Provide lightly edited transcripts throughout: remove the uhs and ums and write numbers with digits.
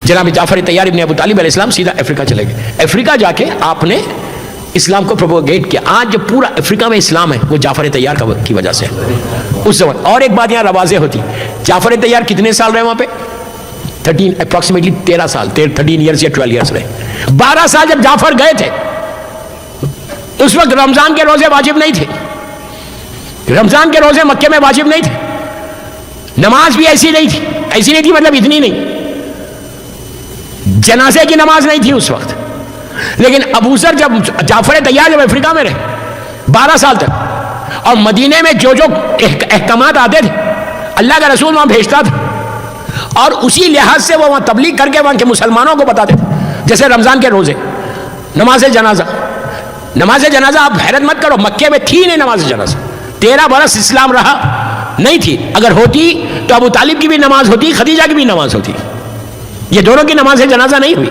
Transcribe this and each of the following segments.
جناب جعفر طیار ابن ابو طالب علیہ السلام سیدھا افریقہ چلے گئے. افریقہ جا کے آپ نے اسلام کو پروپوگیٹ کیا. آج جو پورا افریقہ میں اسلام ہے وہ جعفر طیار کی وجہ سے اس زمان. اور ایک بات یہاں واضح ہوتی, جعفر طیار کتنے سال رہے وہاں پہ؟ 13 اپروکسیمیٹلی 13 سال, 13 ایئرس یا 12 ایئرس رہے. 12 سال جب جعفر گئے تھے اس وقت رمضان کے روزے واجب نہیں تھے. رمضان کے روزے مکے میں واجب نہیں تھے. نماز بھی ایسی نہیں تھی مطلب اتنی نہیں. جنازے کی نماز نہیں تھی اس وقت. لیکن ابو ذر جب جعفر طیار جب افریقہ میں رہے 12 سال تک, اور مدینے میں جو احکامات آتے تھے اللہ کا رسول وہاں بھیجتا تھا, اور اسی لحاظ سے وہ وہاں تبلیغ کر کے وہاں کے مسلمانوں کو بتاتے تھے. جیسے رمضان کے روزے, نماز جنازہ آپ حیرت مت کرو, مکے میں تھی نہیں نماز جنازہ. 13 برس اسلام رہا, نہیں تھی. اگر ہوتی تو ابو طالب کی بھی نماز ہوتی, خدیجہ کی بھی نماز ہوتی. یہ دونوں کی نماز جنازہ نہیں ہوئی.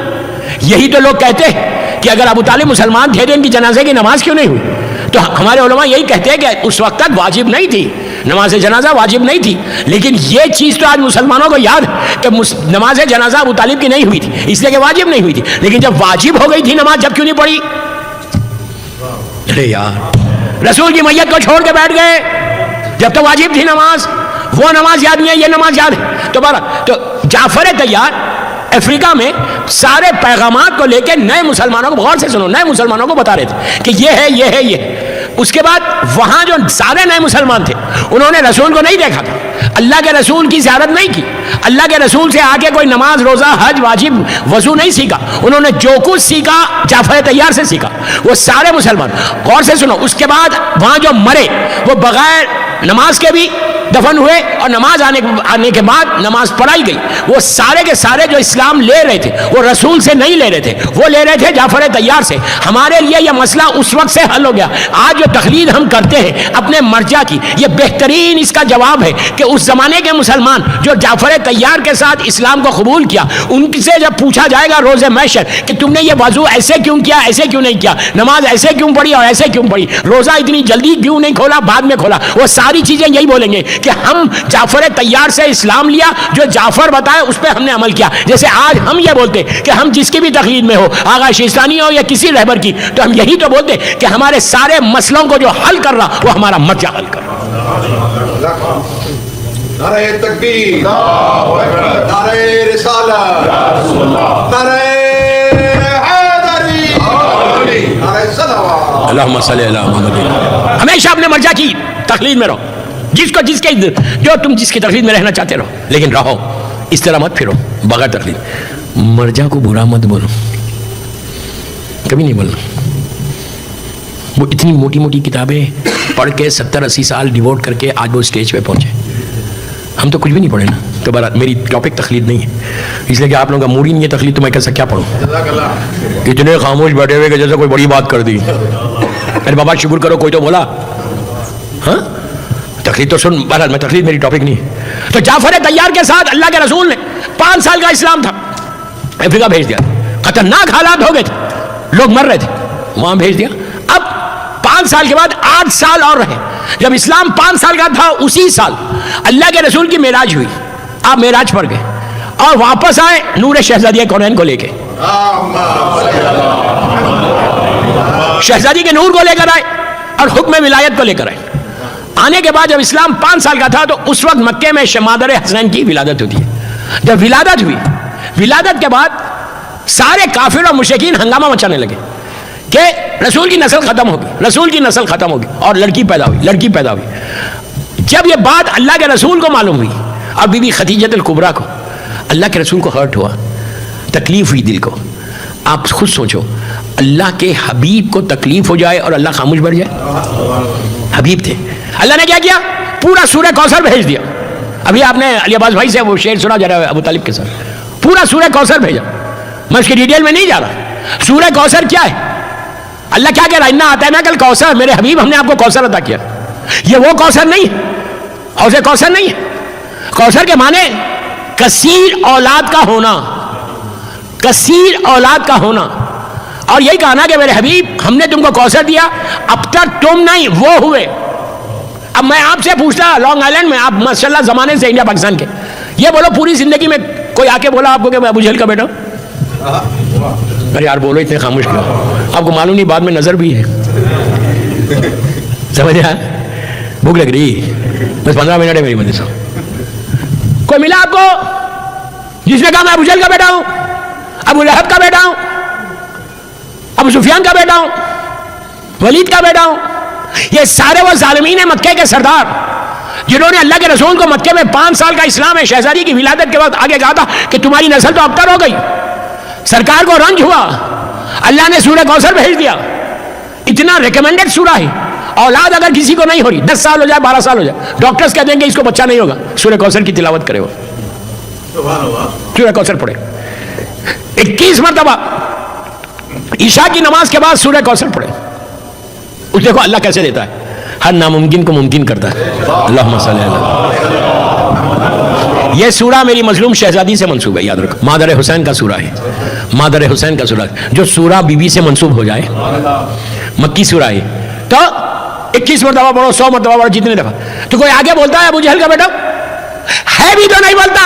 یہی تو لوگ کہتے ہیں کہ اگر ابو طالب مسلمان تھے تو ان کی جنازے کی نماز کیوں نہیں ہوئی؟ تو ہمارے علماء یہی کہتے ہیں کہ اس وقت تک واجب نہیں تھی, نماز جنازہ واجب نہیں تھی. لیکن یہ چیز تو آج مسلمانوں کو یاد ہے کہ نماز جنازہ ابو طالب کی نہیں ہوئی تھی, اس لیے کہ واجب نہیں ہوئی تھی. لیکن جب واجب ہو گئی تھی نماز, جب کیوں نہیں پڑھی؟ ارے یار, رسول کی میت کو چھوڑ کے بیٹھ گئے جب تو واجب تھی نماز. وہ نماز یاد نہیں ہے, یہ نماز یاد ہے. تو جعفر طیار افریقہ میں سارے پیغامات کو لے کے نئے مسلمانوں کو, غور سے سنو, نئے مسلمانوں کو بتا رہے تھے کہ یہ ہے. اس کے بعد وہاں جو سارے نئے مسلمان تھے انہوں نے رسول کو نہیں دیکھا تھا, اللہ کے رسول کی زیارت نہیں کی, اللہ کے رسول سے آگے کوئی نماز, روزہ, حج, واجب, وضو نہیں سیکھا. انہوں نے جو کچھ سیکھا جعفر طیار سے سیکھا. وہ سارے مسلمان, غور سے سنو, اس کے بعد وہاں جو مرے وہ بغیر نماز کے بھی دفن ہوئے, اور نماز آنے کے بعد نماز پڑھائی گئی. وہ سارے کے سارے جو اسلام لے رہے تھے وہ رسول سے نہیں لے رہے تھے, وہ لے رہے تھے جعفر طیار سے. ہمارے لیے یہ مسئلہ اس وقت سے حل ہو گیا. آج جو تقلید ہم کرتے ہیں اپنے مرجع کی, یہ بہترین اس کا جواب ہے کہ اس زمانے کے مسلمان جو جعفر طیار کے ساتھ اسلام کو قبول کیا, ان سے جب پوچھا جائے گا روز محشر کہ تم نے یہ وضو ایسے کیوں کیا, ایسے کیوں نہیں کیا, نماز ایسے کیوں پڑھی اور ایسے کیوں پڑھی, روزہ اتنی جلدی کیوں نہیں کھولا, بعد میں کھولا, وہ ساری چیزیں یہی بولیں گے کہ ہم جعفر طیار سے اسلام لیا, جو جعفر بتائے اس پہ ہم نے عمل کیا. جیسے آج ہم یہ بولتے کہ ہم جس کی بھی تقلید میں ہو, آغا شیستانی ہو یا کسی رہبر کی, تو ہم یہی تو بولتے کہ ہمارے سارے مسئلوں کو جو حل کر رہا وہ ہمارا مرجع حل کر رہا. نعرہ تکبیر, نعرہ رسالت, نعرہ حیدری, نعرہ صلوات. اللہم صلی علی محمد. ہمیشہ اپنے مرجع کی تقلید میں رہو, جس کی تقلید میں رہنا چاہتے رہو, لیکن رہو اس طرح مت پھرو بغیر تقلید. مرجع کو برا مت بولو, کبھی نہیں بولنا. وہ اتنی موٹی موٹی کتابیں پڑھ کے 70-80 سال ڈیووٹ کر کے آج وہ اسٹیج پہ پہنچے. ہم تو کچھ بھی نہیں پڑھے نا. تو میری ٹاپک تقلید نہیں ہے, اس لیے کہ آپ لوگوں کا موڈ ہی نہیں ہے تقلید, تو میں کیسا کیا پڑھوں. اتنے خاموش بیٹھے ہوئے کہ جیسے کوئی بڑی بات کر دی. ارے بابا شکر کرو کوئی تو بولا. ہاں تقلید تو سن, بہرحال میں تقلید میری ٹاپک نہیں ہے. تو جعفر طیار کے ساتھ اللہ کے رسول نے 5 سال کا اسلام تھا, افریقہ بھیج دیا. خطرناک حالات ہو گئے تھے, لوگ مر رہے تھے, وہاں بھیج دیا. اب 5 سال کے بعد 8 سال اور رہے. جب اسلام 5 سال کا تھا اسی سال اللہ کے رسول کی معراج ہوئی. آپ معراج پر گئے اور واپس آئے نور شہزادی کونین کو لے کے. شہزادی کے نور کو لے کر آئے اور حکم ولایت کو لے کر آئے. آنے کے بعد جب اسلام 5 سال کا تھا تو اس وقت مکے میں مادر حسنین کی ولادت ہوتی ہے. جب ولادت ہوئی, ولادت کے بعد سارے کافر اور مشرکین ہنگامہ مچانے لگے کہ رسول کی نسل ختم ہوگی, رسول کی نسل ختم ہوگی, اور لڑکی پیدا ہوئی. جب یہ بات اللہ کے رسول کو معلوم ہوئی اور بی بی خدیجہ الکبریٰ کو, اللہ کے رسول کو ہرٹ ہوا, تکلیف ہوئی دل کو. آپ خود سوچو, اللہ کے حبیب کو تکلیف ہو جائے اور اللہ خاموش بیٹھ جائے. حبیب تھے, اللہ نے کیا کیا, پورا سورہ کوثر بھیج دیا. ابھی آپ نے علی عباس بھائی سے وہ شعر سنا جا رہا ہے ابو طالب کے ساتھ, پورا سورہ کوثر بھیجا. میں اس کی ڈیٹیل میں نہیں جا رہا. سورہ کوثر کیا ہے, اللہ کیا کہہ رہا ہے, انا اعطیناک الکوثر, میرے حبیب ہم نے آپ کو کوثر عطا کیا. یہ وہ کوثر نہیں ہے, حوض کوثر نہیں ہے. کوثر کے معنی کثیر اولاد کا ہونا, کثیر اولاد کا ہونا. اور یہی کہا نا کہ میرے حبیب ہم نے تم کو کوثر دیا, اب تک تم نہیں وہ ہوئے. اب میں آپ سے پوچھتا لانگ آئلینڈ میں, آپ ماشاءاللہ زمانے سے انڈیا پاکستان کے, یہ بولو پوری زندگی میں کوئی آ کے بولا آپ کو کہ میں ابو جہل کا بیٹا ہوں؟ ارے یار بولو اتنے خاموش کیوں؟ آپ کو معلوم نہیں بعد میں نظر بھی ہے، سمجھ آیا؟ بھوک لگ رہی، بس 15 منٹ ہے میری مجلس۔ کوئی ملا آپ کو جس نے کہا میں ابو جہل کا بیٹا ہوں، ابو لہب کا بیٹا ہوں، ابو سفیان کا بیٹا ہوں، ولید کا بیٹا ہوں؟ یہ سارے وہ ظالمین ہیں مکے کے سردار جنہوں نے اللہ کے رسول کو مکے میں 5 سال کا اسلام ہے شہزادی کی ولادت کے وقت آگے کہا تھا کہ تمہاری نسل تو ابتر ہو گئی۔ سرکار کو رنج ہوا، اللہ نے سورہ کوثر بھیج دیا، اتنا ریکمینڈڈ سورہ ہے۔ اولاد اگر کسی کو نہیں ہو رہی، 10 سال ہو جائے 12 سال ہو جائے، ڈاکٹرز کہہ دیں گے اس کو بچہ نہیں ہوگا، سورہ کوثر کی تلاوت کرے وہ، سورہ کوثر پڑھے 21 مرتبہ عشاء کی نماز کے بعد سورہ کوثر پڑھے۔ اس دیکھو اللہ کیسے دیتا ہے، ہر ناممکن کو ممکن کرتا ہے۔ اللہم صلی اللہ علیہ۔ یہ سورہ میری مظلوم شہزادی سے منسوب ہے، یاد رکھو، مادر حسین کا سورہ ہے، مادر حسین کا سورہ ہے۔ جو سورہ بی بی سے منسوب ہو جائے مکی سورہ ہے تو 21 مرتبہ پڑھو، 100 مرتبہ پڑھو، جتنے دفعہ۔ تو کوئی آگے بولتا ہے ابو جہل کا بیٹا ہے بھی تو نہیں بولتا،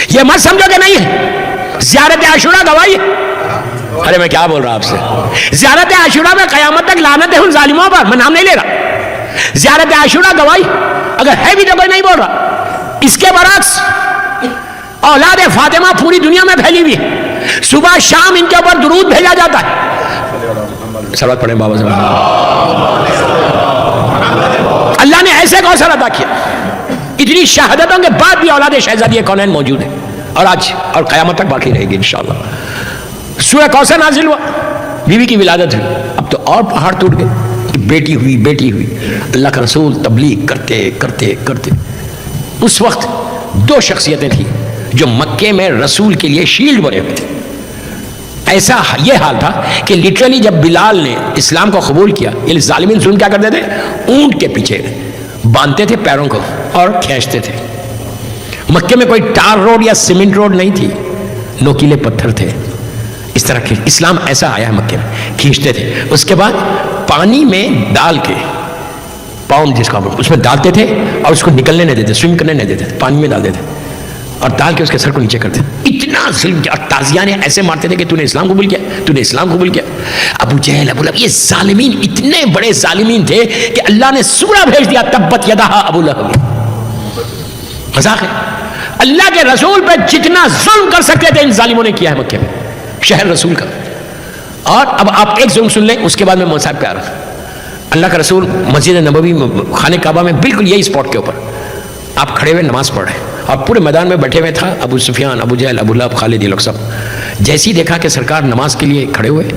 یہ مت سمجھو کہ نہیں ہے۔ زیارت عاشورہ گواہی، ارے میں کیا بول رہا آپ سے، زیارت عاشورہ میں قیامت تک لعنت ہے ان ظالموں پر، میں نام نہیں لے رہا، زیارت عاشورہ گواہی، اگر ہے بھی تو کوئی نہیں بول رہا۔ اس کے برعکس اولاد فاطمہ پوری دنیا میں پھیلی ہوئی ہے، صبح شام ان کے اوپر درود بھیجا جاتا ہے۔ صلوات پڑھیں بابا صاحب۔ اللہ نے ایسے کوثر عطا کیا، اتنی شہادتوں کے بعد بھی اولاد شہزادی کونین موجود ہے، اور آج اور قیامت تک باقی رہے گی انشاءاللہ۔ سورہ کوثر نازل ہوا، بیوی کی ولادت ہوئی، اب تو اور پہاڑ ٹوٹ گئے، بیٹی ہوئی بیٹی ہوئی۔ اللہ کا رسول تبلیغ کرتے کرتے کرتے، اس وقت 2 شخصیتیں تھیں جو مکے میں رسول کے لیے شیلڈ بنے ہوئے تھے۔ ایسا یہ حال تھا کہ لٹرلی جب بلال نے اسلام کو قبول کیا، یہ ظالمین ظلم کیا کرتے تھے، اونٹ کے پیچھے باندھتے تھے پیروں کو اور کھینچتے تھے۔ مکے میں کوئی ٹار روڈ یا سیمنٹ روڈ نہیں تھی، نوکیلے پتھر تھے، اس طرح کے اسلام ایسا آیا ہے مکے میں، کھینچتے تھے۔ اس کے بعد پانی میں ڈال کے، پاؤں جس کو اس میں ڈالتے تھے اور اس کو نکلنے نہیں دیتے، سوئم کرنے نہیں دیتے، پانی میں ڈال دیتے اور ڈال کے اس کے سر کو نیچے کرتے۔ اتنا ظلم کیا، اور تازیاں نے ایسے مارتے تھے کہ تو نے اسلام قبول کیا، تو نے اسلام قبول کیا۔ ابو جہل، ابو لہب، یہ ظالمین اتنے بڑے ظالمین تھے کہ اللہ نے سورہ بھیج دیا، تبت یدہ ابو لہب۔ مذاق ہے؟ اللہ کے رسول پہ جتنا ظلم کر سکتے تھے ان ظالموں نے کیا ہے مکے میں، شہر رسول کا۔ اور اب آپ ایک ظلم سن لیں، اس کے بعد میں موضوع پہ آ رہا ہوں۔ اللہ کا رسول مسجد نبوی خانہ کعبہ میں بالکل یہی اسپاٹ کے اوپر آپ کھڑے ہوئے نماز پڑھ رہے ہیں، اور پورے میدان میں بیٹھے ہوئے تھا ابو سفیان، ابو جہل، ابو لہب، خالد، یہ لوگ سب۔ جیسے ہی دیکھا کہ سرکار نماز کے لیے کھڑے ہوئے،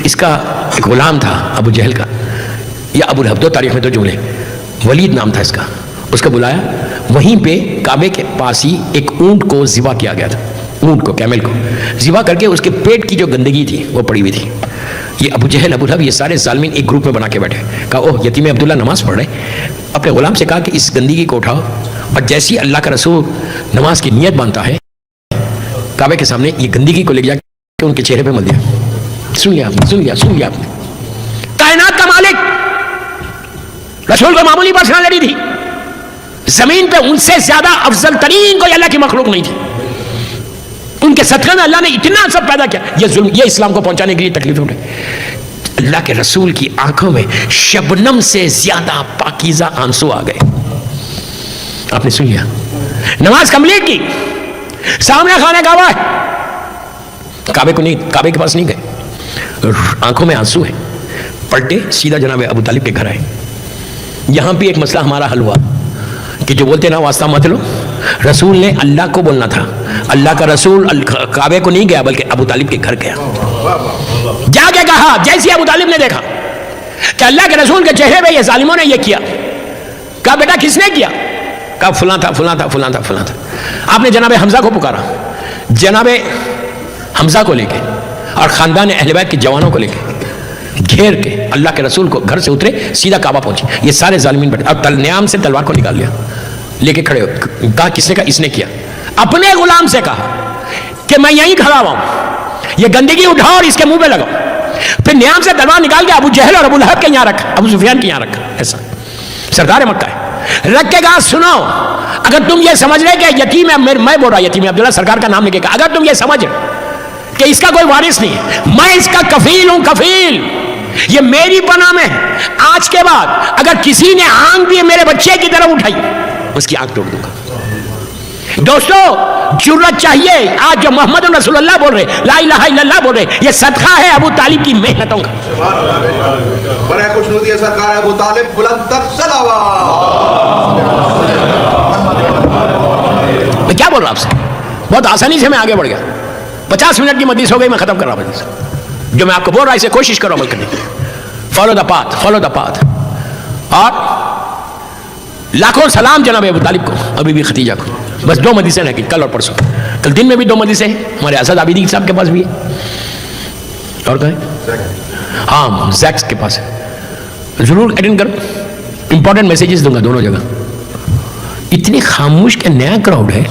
اس کا ایک غلام تھا ابو جہل کا یا ابو لہب، 2 تاریخ میں تو جملے، ولید نام تھا اس کو بلایا، وہیں پہ کعبے کے پاس ہی ایک اونٹ کو ذبح کیا گیا تھا، اونٹ کو، کیمل کو ذبح کر کے اس کے پیٹ کی جو گندگی تھی وہ پڑی ہوئی تھی۔ یہ ابو جہل، ابو لہب، یہ سارے ظالمین ایک گروپ میں بنا کے بیٹھے، کہا اوہ یتیم عبداللہ نماز پڑھ رہے، اپنے غلام سے کہا کہ اس گندگی کو اٹھاؤ، اور جیسی اللہ کا رسول نماز کی نیت باندھتا ہے کعبے کے سامنے، یہ گندگی کو لے جا کے ان کے چہرے پہ مل دیا۔ سن لیا آپ نے، سن لیا آپ نے۔ کائنات کا مالک رسول کو معمولی پرسنالٹی تھی، زمین پہ ان سے زیادہ افضل ترین کوئی اللہ کی مخلوق نہیں تھی، ان کے صدقے میں اللہ نے اتنا سب پیدا کیا۔ یہ ظلم، یہ اسلام کو پہنچانے کے لیے تکلیف اٹھائی۔ اللہ کے رسول کی آنکھوں میں شبنم سے زیادہ پاکیزہ آنسو آ گئے۔ آپ نے سن لیا، نماز کمپلیٹ کی، سامنے خانہ کعبہ ہے، کعبے کے پاس نہیں گئے، آنکھوں میں آنسو ہے، پلٹے سیدھا جناب ابو طالب کے گھر آئے۔ یہاں بھی ایک مسئلہ ہمارا حل ہوا کہ جو بولتے نا واسطہ مت لو، رسول نے اللہ کو بولنا تھا، اللہ کا رسول کعبے کو نہیں گیا بلکہ ابو طالب کے گھر گیا، جا کے کہا، جیسے ابو طالب نے دیکھا کہ اللہ کے رسول کے چہرے پہ یہ ظالموں نے یہ کیا، کہا بیٹا کس نے کیا؟ کہا فلاں تھا فلاں تھا فلاں تھا فلاں تھا۔ آپ نے جناب حمزہ کو پکارا، جناب حمزہ کو لے کے اور خاندان اہل بیت کے جوانوں کو لے کے گھیر کے اللہ کے رسول کو گھر سے اترے، سیدھا کعبہ پہنچے، یہ سارے ظالمین بیٹھے، اور نیام سے تلوار کو نکال لیا، لے کے کھڑے ہو، کہا کس نے کہا؟ اس نے کیا۔ اپنے غلام سے کہا کہ میں یہیں کھڑا ہوا ہوں، یہ گندگی اٹھاؤ اور اس کے منہ پہ لگاؤ۔ پھر نیام سے تلوار نکال کے ابو جہل اور ابو لہب کے یہاں رکھا، ابو سفیان کے یہاں رکھا، ایسا سردار مکہ ہے، رکھ کے کہا سنو، اگر تم یہ سمجھ رہے کہ یتیم ہے، میں بول رہا یتیم عبداللہ سرکار کا نام لے کے کہا، اگر تم یہ سمجھ کہ اس کا کوئی وارث نہیں ہے، میں اس کا کفیل ہوں، کفیل، یہ میری پناہ میں ہے، آج کے بعد اگر کسی نے آنکھ بھی میرے بچے کی طرف اٹھائی اس کی آنکھ توڑ دوں گا۔ دوستو جرأت چاہیے، آج جو محمد رسول اللہ بول رہے، لا الہ الا اللہ بول رہے، یہ صدقہ ہے ابو طالب کی محنتوں کا۔ بڑے خوشنودی سرکار ابو طالب بلند تر صلوات۔ میں کیا بول رہا آپ سے، بہت آسانی سے میں آگے بڑھ گیا، 50 منٹ کی مجلس ہو گئی، میں ختم کر رہا ہوں مجلس۔ جو میں آپ کو بول رہا اسے کوشش کرو عمل کرنے کی، follow the path, follow the path. اور لاکھوں سلام جناب ابو طالب کو، ابھی بھی ختیجہ کو۔ بس 2 مجلسیں رہ گئی، کل اور پرسوں، کل دن میں بھی 2 مجلسیں ہیں، ہمارے اسد عابدی صاحب کے پاس بھی ہے، اور کہیں ہاں زیکس کے پاس ہے، ضرور اٹینڈ کرو، امپورٹنٹ میسیجز دوں گا دونوں جگہ۔ اتنی خاموش کہ نیا کراؤڈ ہے۔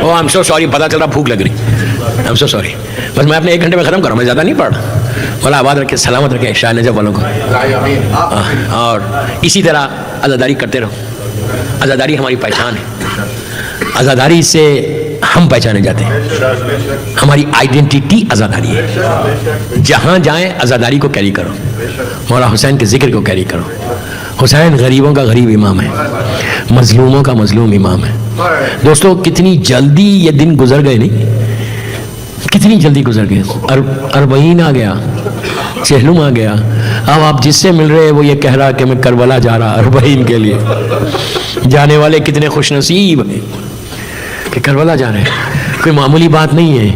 او آئی ایم سو سوری، پتہ چل رہا بھوک لگ رہی، آئی ایم سو سوری، بس میں اپنے 1 گھنٹے میں ختم کر رہا ہوں، میں زیادہ نہیں پڑھ رہا۔ مولا آباد رکھے، سلامت رکھے شاہ نجف والوں کو، اور اسی طرح عزاداری کرتے رہو۔ عزاداری ہماری پہچان ہے، عزاداری سے ہم پہچانے جاتے ہیں، ہماری آئیڈینٹیٹی عزاداری ہے۔ جہاں جائیں عزاداری کو کیری کرو، مولا حسین کے ذکر کو کیری کرو۔ حسین غریبوں کا غریب امام ہے، مظلوموں کا مظلوم امام ہے۔ دوستو کتنی جلدی یہ دن گزر گئے، نہیں کتنی جلدی گزر گئے، اربعین آ گیا، چہلم آ گیا، اب آپ جس سے مل رہے وہ یہ کہہ رہا کہ میں کربلا جا رہا اربعین کے لیے۔ جانے والے کتنے خوش نصیب ہیں کہ کربلا جا رہے ہیں، کوئی معمولی بات نہیں ہے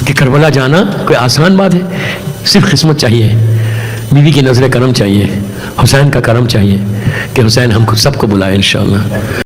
کہ کربلا جانا کوئی آسان بات ہے، صرف قسمت چاہیے، بیوی کی نظر کرم چاہیے، حسین کا کرم چاہیے کہ حسین ہم کو سب کو بلائے انشاءاللہ۔